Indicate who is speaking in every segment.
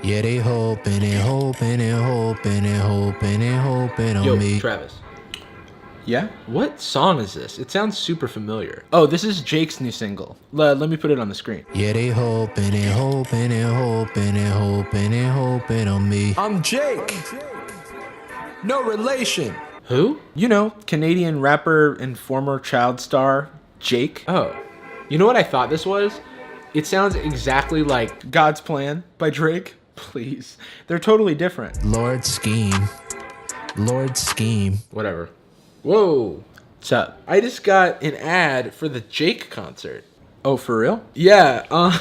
Speaker 1: Yeah, they hoping and hoping and hoping and hoping and hoping on me.
Speaker 2: Yo, Travis. Yeah? What song is this? It sounds super familiar. Oh, this is Jake's new single. Let me put it on the screen.
Speaker 1: Yeah, they hoping and hoping and hoping and hoping and hoping on me.
Speaker 3: I'm Jake. No relation.
Speaker 2: Who? You know, Canadian rapper and former child star, Jake. Oh. You know what I thought this was? It sounds exactly like God's Plan by Drake. Please. They're totally different.
Speaker 1: Lord scheme. Lord scheme.
Speaker 2: Whatever. Whoa. What's up? I just got an ad for the Jake concert. Oh, for real? Yeah,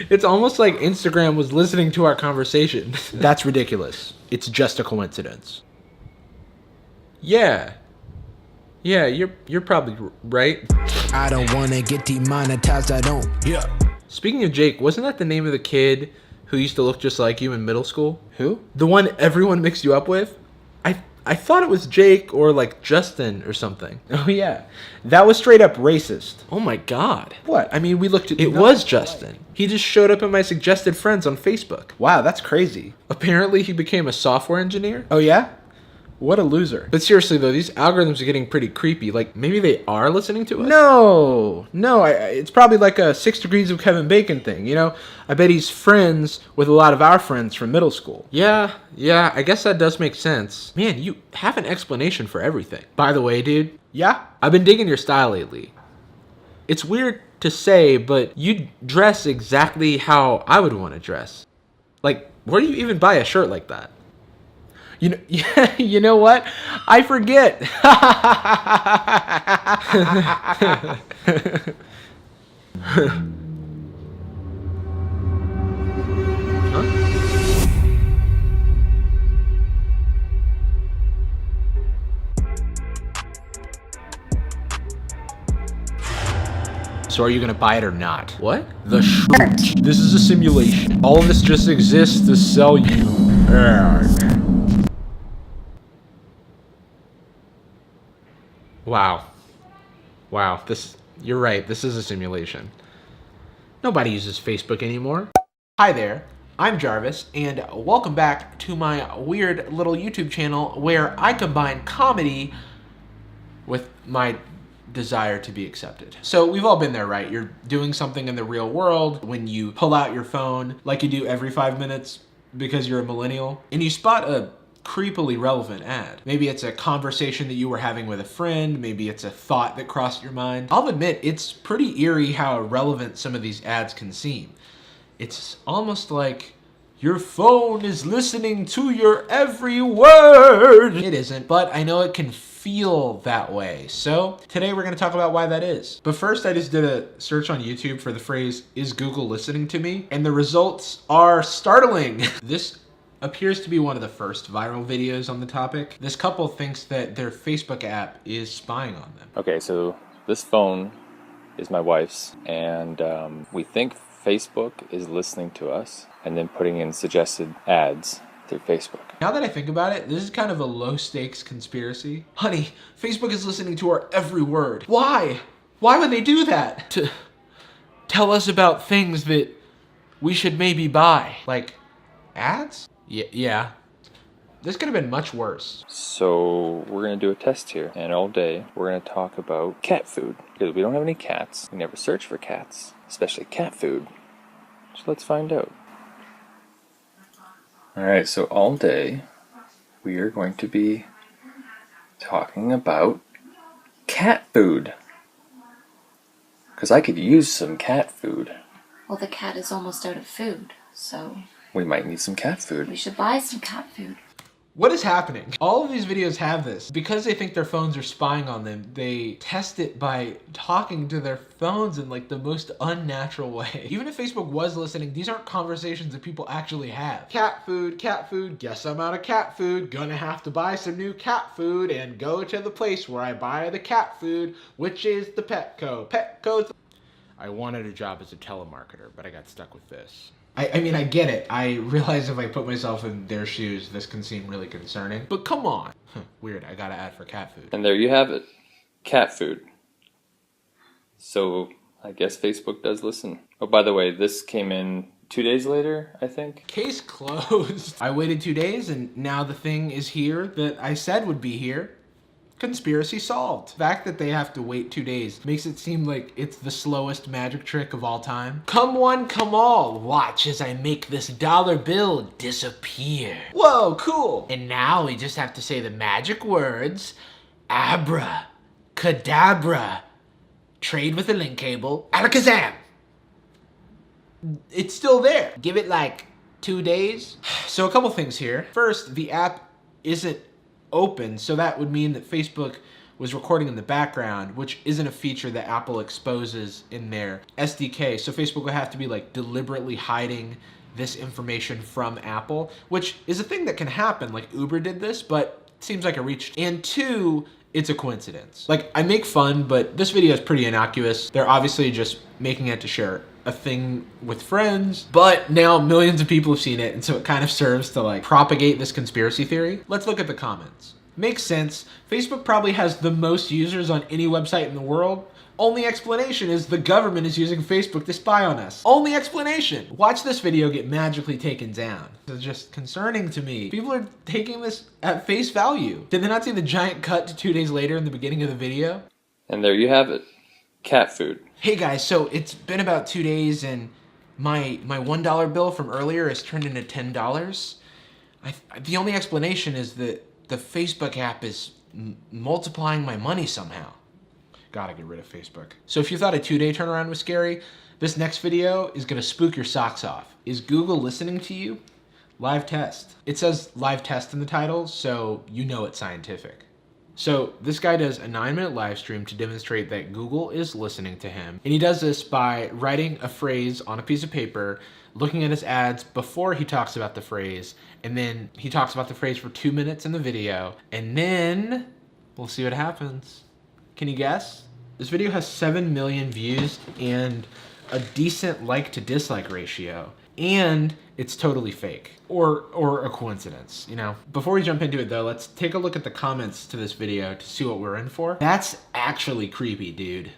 Speaker 2: it's almost like Instagram was listening to our conversation. That's ridiculous. It's just a coincidence. Yeah. Yeah, you're probably right.
Speaker 1: I don't wanna get demonetized, I don't.
Speaker 3: Yeah.
Speaker 2: Speaking of Jake, wasn't that the name of the kid who used to look just like you in middle school?
Speaker 3: Who?
Speaker 2: The one everyone mixed you up with? I thought it was Jake or like Justin or something. Oh yeah. That was straight up racist. Oh my god. What? I mean, we looked at it was Justin. He just showed up in my suggested friends on Facebook. Wow, that's crazy. Apparently he became a software engineer? Oh yeah? What a loser. But seriously though, these algorithms are getting pretty creepy. Like, maybe they are listening to us? No, it's probably like a 6 Degrees of Kevin Bacon thing, you know? I bet he's friends with a lot of our friends from middle school. Yeah, I guess that does make sense. Man, you have an explanation for everything. By the way, dude. Yeah? I've been digging your style lately. It's weird to say, but you dress exactly how I would want to dress. Like, where do you even buy a shirt like that? You know, yeah, you know what? I forget. So are you gonna buy it or not? What? The shirt. This is a simulation. All of this just exists to sell you. Wow, you're right, this is a simulation. Nobody uses Facebook anymore. Hi there, I'm Jarvis, and welcome back to my weird little YouTube channel where I combine comedy with my desire to be accepted. So we've all been there, right? You're doing something in the real world when you pull out your phone like you do every 5 minutes because you're a millennial, and you spot a creepily relevant ad. Maybe it's a conversation that you were having with a friend, maybe it's a thought that crossed your mind. I'll admit, it's pretty eerie how irrelevant some of these ads can seem. It's almost like your phone is listening to your every word. It isn't, but I know it can feel that way. So today we're gonna talk about why that is. But first, I just did a search on YouTube for the phrase, "Is Google listening to me?" And the results are startling. This appears to be one of the first viral videos on the topic. This couple thinks that their Facebook app is spying on them.
Speaker 4: Okay, so this phone is my wife's, and we think Facebook is listening to us and then putting in suggested ads through Facebook.
Speaker 2: Now that I think about it, this is kind of a low-stakes conspiracy. Honey, Facebook is listening to our every word. Why? Why would they do that? To tell us about things that we should maybe buy. Like ads? Yeah. This could have been much worse.
Speaker 4: So we're going to do a test here, and all day we're going to talk about cat food, because we don't have any cats. We never search for cats, especially cat food. So let's find out. Alright, so all day we are going to be talking about cat food. Because I could use some cat food.
Speaker 5: Well, the cat is almost out of food, so
Speaker 4: We might need some cat food.
Speaker 5: we should buy some cat food.
Speaker 2: What is happening? All of these videos have this. Because they think their phones are spying on them, they test it by talking to their phones in like the most unnatural way. Even if Facebook was listening, these aren't conversations that people actually have. Cat food, guess I'm out of cat food, gonna have to buy some new cat food and go to the place where I buy the cat food, which is the Petco. Petco's... I wanted a job as a telemarketer, but I got stuck with this. I mean, I get it. I realize if I put myself in their shoes, this can seem really concerning. But come on. Weird, I got an ad for cat food.
Speaker 4: And there you have it. Cat food. So I guess Facebook does listen. Oh, by the way, this came in 2 days later, I think.
Speaker 2: Case closed. I waited 2 days and now the thing is here that I said would be here. Conspiracy solved. The fact that they have to wait 2 days makes it seem like it's the slowest magic trick of all time. Come one, come all. Watch as I make this dollar bill disappear. Whoa, cool. And now we just have to say the magic words, abra, cadabra, trade with a link cable, alakazam. It's still there. Give it like 2 days. So a couple things here. First, the app isn't open, so that would mean that Facebook was recording in the background, which isn't a feature that Apple exposes in their SDK. So Facebook would have to be like deliberately hiding this information from Apple, which is a thing that can happen. Like Uber did this, but it seems like a reach. And two, it's a coincidence. Like, I make fun, but this video is pretty innocuous. They're obviously just making it to share a thing with friends, but now millions of people have seen it, and so it kind of serves to like propagate this conspiracy theory. Let's look at the comments. Makes sense. Facebook probably has the most users on any website in the world. Only explanation is the government is using Facebook to spy on us. Only explanation. Watch this video get magically taken down. It's just concerning to me. People are taking this at face value. Did they not see the giant cut to 2 days later in the beginning of the video?
Speaker 4: And there you have it. Cat food.
Speaker 2: Hey guys, so it's been about 2 days and my $1 bill from earlier has turned into $10. The only explanation is that the Facebook app is multiplying my money somehow. Gotta get rid of Facebook. So if you thought a 2-day turnaround was scary, this next video is gonna spook your socks off. Is Google listening to you? Live test. It says live test in the title, so you know it's scientific. So this guy does a 9-minute live stream to demonstrate that Google is listening to him. And he does this by writing a phrase on a piece of paper, looking at his ads before he talks about the phrase, and then he talks about the phrase for 2 minutes in the video, and then we'll see what happens. Can you guess? This video has 7 million views and a decent like to dislike ratio. And it's totally fake or a coincidence, you know? Before we jump into it though, let's take a look at the comments to this video to see what we're in for. That's actually creepy, dude.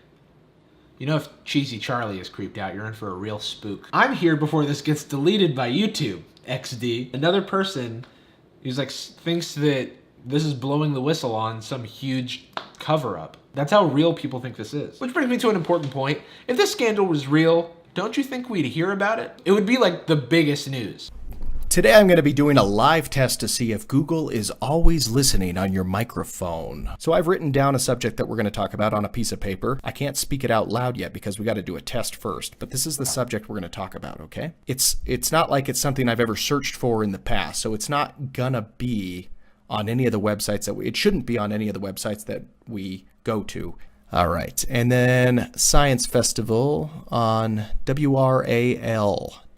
Speaker 2: You know, if Cheesy Charlie is creeped out, you're in for a real spook. I'm here before this gets deleted by YouTube, XD. Another person who's like thinks that this is blowing the whistle on some huge cover up. That's how real people think this is. Which brings me to an important point. If this scandal was real, don't you think we'd hear about it? It would be like the biggest news.
Speaker 6: Today I'm going to be doing a live test to see if Google is always listening on your microphone. So I've written down a subject that we're going to talk about on a piece of paper. I can't speak it out loud yet because we got to do a test first, but this is the subject we're going to talk about, okay? It's not like it's something I've ever searched for in the past, so it's not gonna be on any of the websites that it shouldn't be on any of the websites that we go to. All right, and then Science Festival on WRAL.com.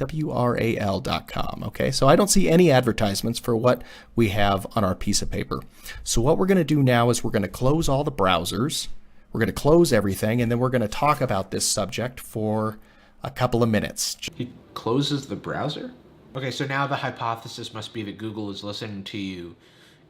Speaker 6: Okay, so I don't see any advertisements for what we have on our piece of paper. So what we're going to do now is we're going to close all the browsers. We're going to close everything, and then we're going to talk about this subject for a couple of minutes.
Speaker 2: He closes the browser? Okay, so now the hypothesis must be that Google is listening to you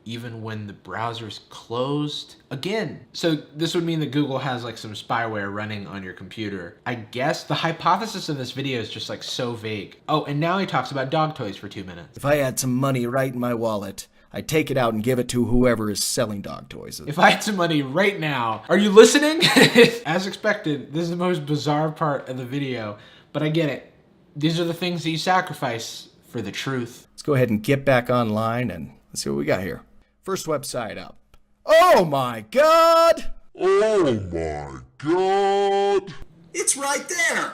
Speaker 2: even when the browser's closed again. So this would mean that Google has like some spyware running on your computer. I guess the hypothesis of this video is just like so vague. Oh, and now he talks about dog toys for 2 minutes.
Speaker 6: If I had some money right in my wallet, I'd take it out and give it to whoever is selling dog toys.
Speaker 2: If I had some money right now, are you listening? As expected, this is the most bizarre part of the video, but I get it. These are the things that you sacrifice for the truth.
Speaker 6: Let's go ahead and get back online and let's see what we got here. First website up. Oh my God!
Speaker 7: Oh my God!
Speaker 3: It's right there.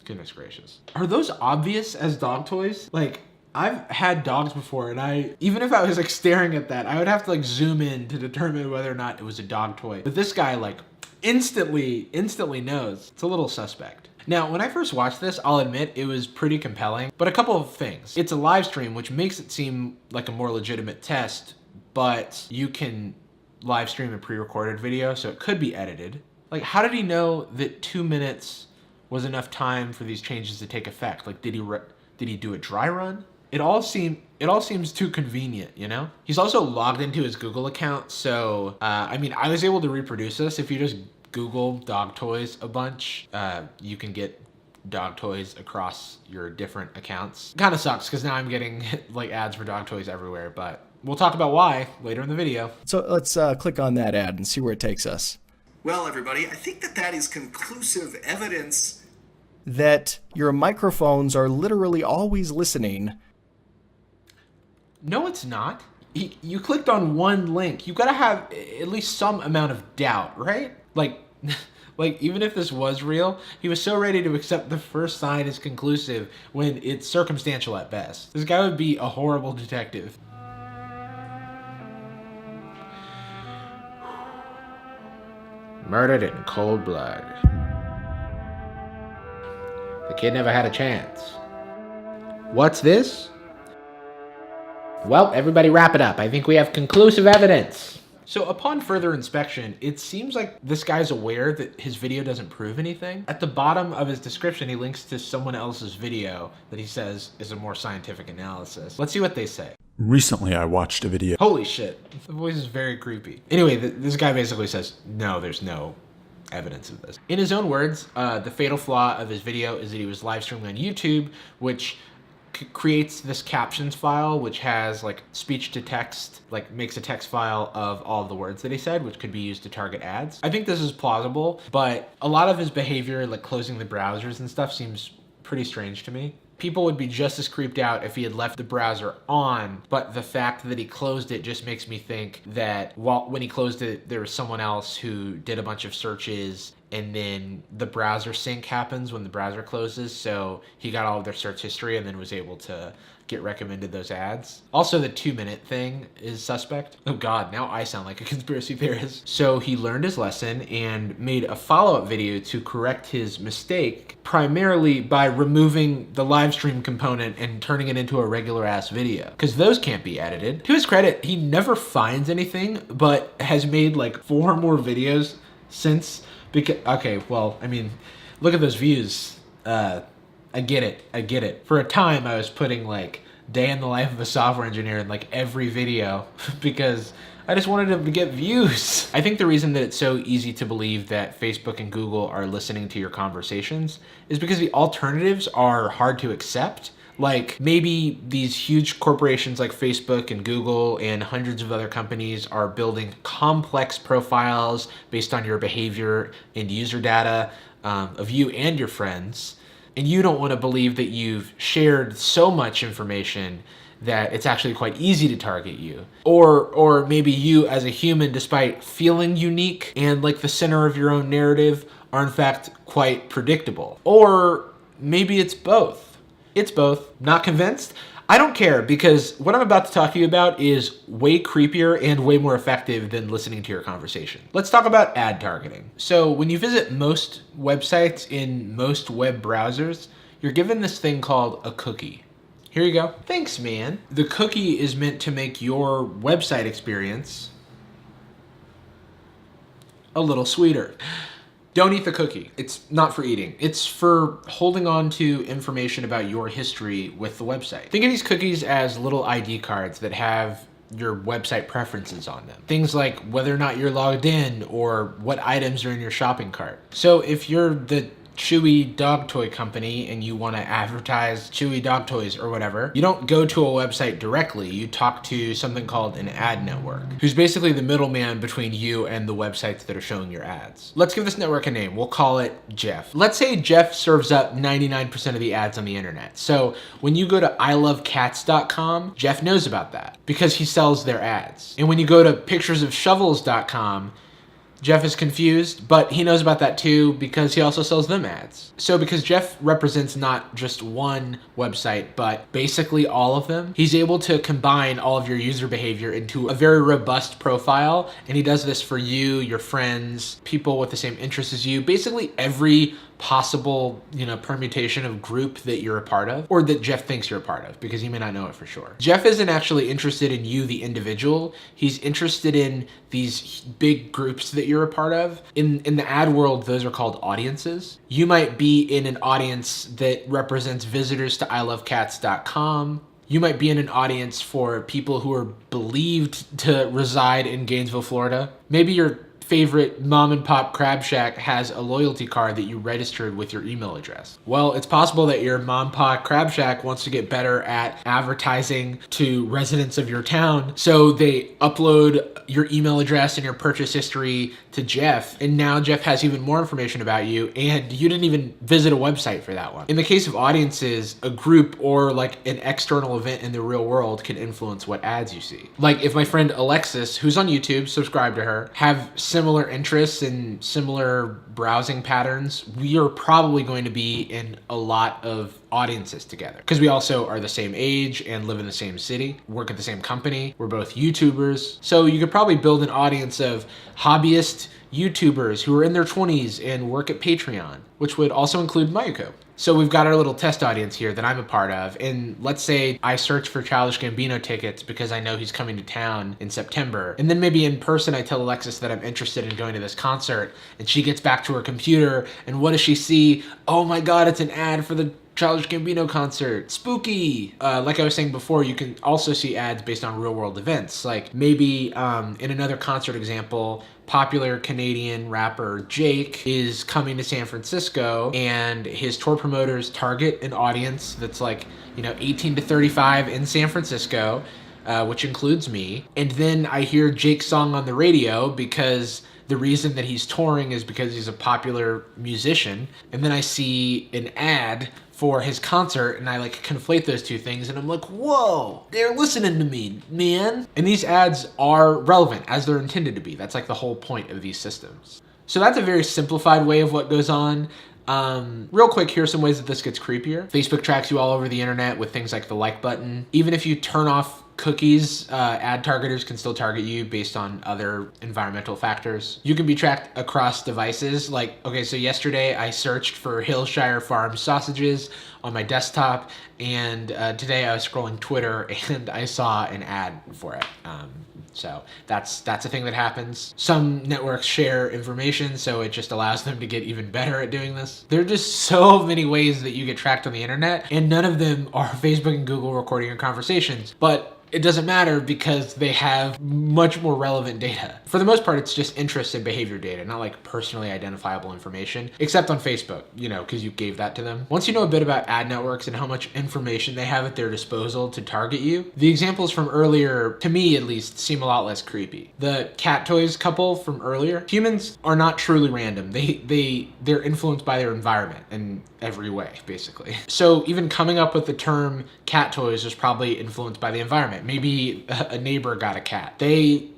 Speaker 2: Goodness gracious. Are those obvious as dog toys? Like, I've had dogs before and even if I was like staring at that, I would have to like zoom in to determine whether or not it was a dog toy. But this guy like instantly knows. It's a little suspect. Now, when I first watched this, I'll admit it was pretty compelling, but a couple of things. It's a live stream, which makes it seem like a more legitimate test, but you can live stream a pre-recorded video, so it could be edited. Like, how did he know that 2 minutes was enough time for these changes to take effect? Like, did he do a dry run? It all seems too convenient, you know? He's also logged into his Google account, so, I mean, I was able to reproduce this. If you just Google dog toys a bunch, you can get dog toys across your different accounts. Kind of sucks because now I'm getting like ads for dog toys everywhere, but we'll talk about why later in the video.
Speaker 6: So let's click on that ad and see where it takes us.
Speaker 8: Well, everybody, I think that is conclusive evidence
Speaker 6: that your microphones are literally always listening.
Speaker 2: No, it's not. You clicked on one link. You gotta have at least some amount of doubt, right? Like even if this was real, he was so ready to accept the first sign as conclusive when it's circumstantial at best. This guy would be a horrible detective. Murdered in cold blood. The kid never had a chance. What's this? Well, everybody wrap it up. I think we have conclusive evidence. So upon further inspection, it seems like this guy's aware that his video doesn't prove anything. At the bottom of his description, he links to someone else's video that he says is a more scientific analysis. Let's see what they say.
Speaker 9: Recently, I watched a video.
Speaker 2: Holy shit. The voice is very creepy. Anyway, this guy basically says, no, there's no evidence of this. In his own words, the fatal flaw of his video is that he was live streaming on YouTube, which creates this captions file, which has like speech to text, like makes a text file of all of the words that he said, which could be used to target ads. I think this is plausible, but a lot of his behavior, like closing the browsers and stuff, seems pretty strange to me. People would be just as creeped out if he had left the browser on, but the fact that he closed it just makes me think that when he closed it, there was someone else who did a bunch of searches, and then the browser sync happens when the browser closes, so he got all of their search history and then was able to get recommended those ads. Also, the 2-minute thing is suspect. Oh god, now I sound like a conspiracy theorist. So he learned his lesson and made a follow-up video to correct his mistake, primarily by removing the live stream component and turning it into a regular ass video, because those can't be edited. To his credit, he never finds anything, but has made like 4 more videos since. Because, okay, well, I mean, look at those views. I get it. For a time, I was putting like day in the life of a software engineer in like every video because I just wanted him to get views. I think the reason that it's so easy to believe that Facebook and Google are listening to your conversations is because the alternatives are hard to accept. Like maybe these huge corporations like Facebook and Google and hundreds of other companies are building complex profiles based on your behavior and user data of you and your friends. And you don't want to believe that you've shared so much information that it's actually quite easy to target you. Or maybe you as a human, despite feeling unique and like the center of your own narrative, are in fact quite predictable. Or maybe it's both. It's both. Not convinced? I don't care, because what I'm about to talk to you about is way creepier and way more effective than listening to your conversation. Let's talk about ad targeting. So when you visit most websites in most web browsers, you're given this thing called a cookie. Here you go. Thanks, man. The cookie is meant to make your website experience a little sweeter. Don't eat the cookie. It's not for eating. It's for holding on to information about your history with the website. Think of these cookies as little ID cards that have your website preferences on them. Things like whether or not you're logged in or what items are in your shopping cart. So if you're the Chewy dog toy company and you want to advertise Chewy dog toys or whatever, you don't go to a website directly. You talk to something called an ad network, who's basically the middleman between you and the websites that are showing your ads. Let's give this network a name. We'll call it Jeff. Let's say Jeff serves up 99% of the ads on the internet. So when you go to ilovecats.com, Jeff knows about that because he sells their ads. And when you go to picturesofshovels.com, Jeff is confused, but he knows about that too because he also sells them ads. So because Jeff represents not just one website, but basically all of them, he's able to combine all of your user behavior into a very robust profile. And he does this for you, your friends, people with the same interests as you, basically every possible, permutation of group that you're a part of, or that Jeff thinks you're a part of, because he may not know it for sure. Jeff isn't actually interested in you, the individual. He's interested in these big groups that you're a part of. In the ad world, those are called audiences. You might be in an audience that represents visitors to ilovecats.com. You might be in an audience for people who are believed to reside in Gainesville, Florida. Maybe you're favorite mom and pop crab shack has a loyalty card that you registered with your email address. Well, it's possible that your mom and pop crab shack wants to get better at advertising to residents of your town. So they upload your email address and your purchase history to Jeff. And now Jeff has even more information about you, and you didn't even visit a website for that one. In the case of audiences, a group or like an external event in the real world can influence what ads you see. Like if my friend Alexis, who's on YouTube, subscribe to her, have similar interests and similar browsing patterns, we are probably going to be in a lot of audiences together because we also are the same age and live in the same city, work at the same company. We're both YouTubers. So you could probably build an audience of hobbyist YouTubers who are in their 20s and work at Patreon, which would also include Mayuko. So we've got our little test audience here that I'm a part of. And let's say I search for Childish Gambino tickets because I know he's coming to town in September. And then maybe in person, I tell Alexis that I'm interested in going to this concert, and she gets back to her computer. And what does she see? Oh my God, it's an ad for the Childish Gambino concert. Spooky. Like I was saying before, you can also see ads based on real world events. Like maybe in another concert example, popular Canadian rapper Jake is coming to San Francisco, and his tour promoters target an audience that's like, 18 to 35 in San Francisco, which includes me. And then I hear Jake's song on the radio because the reason that he's touring is because he's a popular musician. And then I see an ad for his concert, and I like conflate those two things, and I'm like, whoa, they're listening to me, man. And these ads are relevant as they're intended to be. That's like the whole point of these systems. So that's a very simplified way of what goes on. Real quick, here's some ways that this gets creepier. Facebook tracks you all over the internet with things like the like button. Even if you turn off cookies, ad targeters can still target you based on other environmental factors. You can be tracked across devices. Like, okay, so yesterday I searched for Hillshire Farm sausages on my desktop, and today I was scrolling Twitter and I saw an ad for it. So that's a thing that happens. Some networks share information, so it just allows them to get even better at doing this. There are just so many ways that you get tracked on the internet, and none of them are Facebook and Google recording your conversations. But it doesn't matter because they have much more relevant data. For the most part, it's just interest and behavior data, not like personally identifiable information, except on Facebook, because you gave that to them. Once you know a bit about ad networks and how much information they have at their disposal to target you, the examples from earlier, to me at least, seem a lot less creepy. The cat toys couple from earlier, humans are not truly random. They're influenced by their environment in every way, basically. So even coming up with the term cat toys was probably influenced by the environment. Maybe a neighbor got a cat. They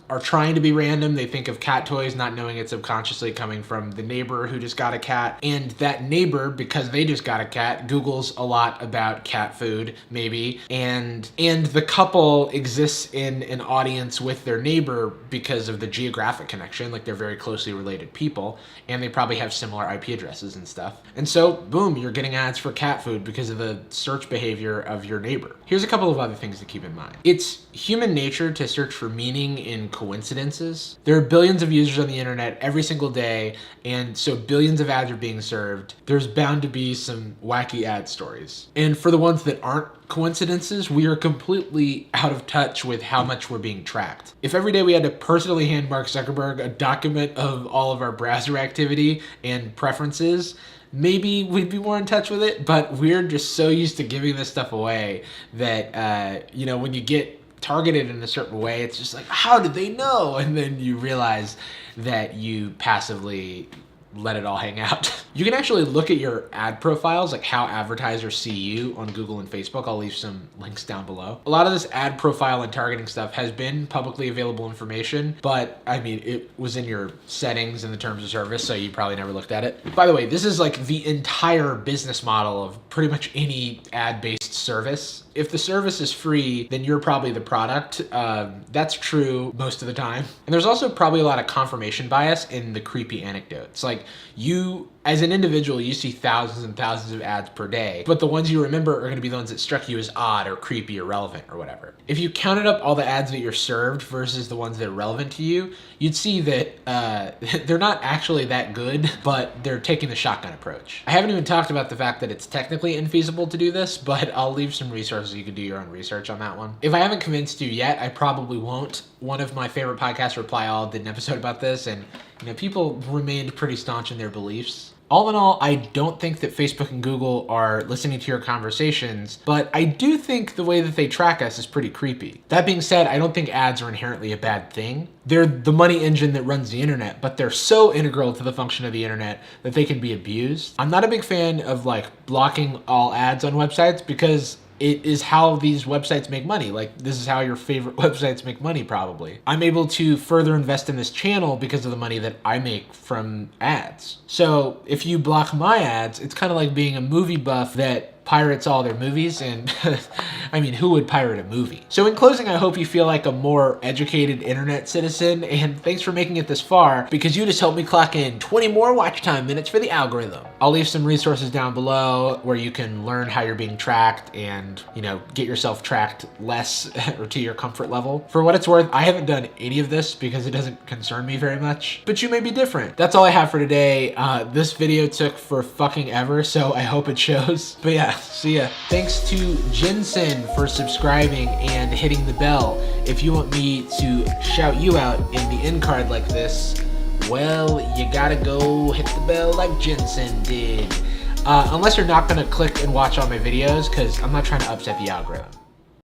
Speaker 2: are trying to be random. They think of cat toys, not knowing it's subconsciously coming from the neighbor who just got a cat. And that neighbor, because they just got a cat, Googles a lot about cat food, maybe. And the couple exists in an audience with their neighbor because of the geographic connection, like they're very closely related people, and they probably have similar IP addresses and stuff. And so, boom, you're getting ads for cat food because of the search behavior of your neighbor. Here's a couple of other things to keep in mind. It's human nature to search for meaning in coincidences. There are billions of users on the internet every single day, and so billions of ads are being served. There's bound to be some wacky ad stories. And for the ones that aren't coincidences, we are completely out of touch with how much we're being tracked. If every day we had to personally hand Mark Zuckerberg a document of all of our browser activity and preferences, maybe we'd be more in touch with it, but we're just so used to giving this stuff away that, when you get targeted in a certain way, it's just like, how did they know? And then you realize that you passively let it all hang out. You can actually look at your ad profiles, like how advertisers see you on Google and Facebook. I'll leave some links down below. A lot of this ad profile and targeting stuff has been publicly available information, but it was in your settings in the terms of service, so you probably never looked at it. By the way, this is like the entire business model of pretty much any ad-based service. If the service is free, then you're probably the product. That's true most of the time. And there's also probably a lot of confirmation bias in the creepy anecdotes. Like, like you, as an individual, you see thousands and thousands of ads per day, but the ones you remember are gonna be the ones that struck you as odd or creepy or relevant or whatever. If you counted up all the ads that you're served versus the ones that are relevant to you, you'd see that they're not actually that good, but they're taking the shotgun approach. I haven't even talked about the fact that it's technically infeasible to do this, but I'll leave some resources. You can do your own research on that one. If I haven't convinced you yet, I probably won't. One of my favorite podcasts, Reply All, did an episode about this, and people remained pretty staunch in their beliefs. All in all, I don't think that Facebook and Google are listening to your conversations, but I do think the way that they track us is pretty creepy. That being said, I don't think ads are inherently a bad thing. They're the money engine that runs the internet, but they're so integral to the function of the internet that they can be abused. I'm not a big fan of like blocking all ads on websites because it is how these websites make money. Like, this is how your favorite websites make money, probably. I'm able to further invest in this channel because of the money that I make from ads. So if you block my ads, it's kind of like being a movie buff that pirates all their movies, and I mean, who would pirate a movie? So in closing, I hope you feel like a more educated internet citizen, and thanks for making it this far, because you just helped me clock in 20 more watch time minutes for the algorithm. I'll leave some resources down below where you can learn how you're being tracked and, get yourself tracked less or to your comfort level. For what it's worth, I haven't done any of this because it doesn't concern me very much, but you may be different. That's all I have for today. This video took for fucking ever, so I hope it shows. But yeah, see ya. Thanks to Jensen for subscribing and hitting the bell. If you want me to shout you out in the end card like this, well, you gotta go hit the bell like Jensen did. Unless you're not gonna click and watch all my videos, because I'm not trying to upset the algorithm.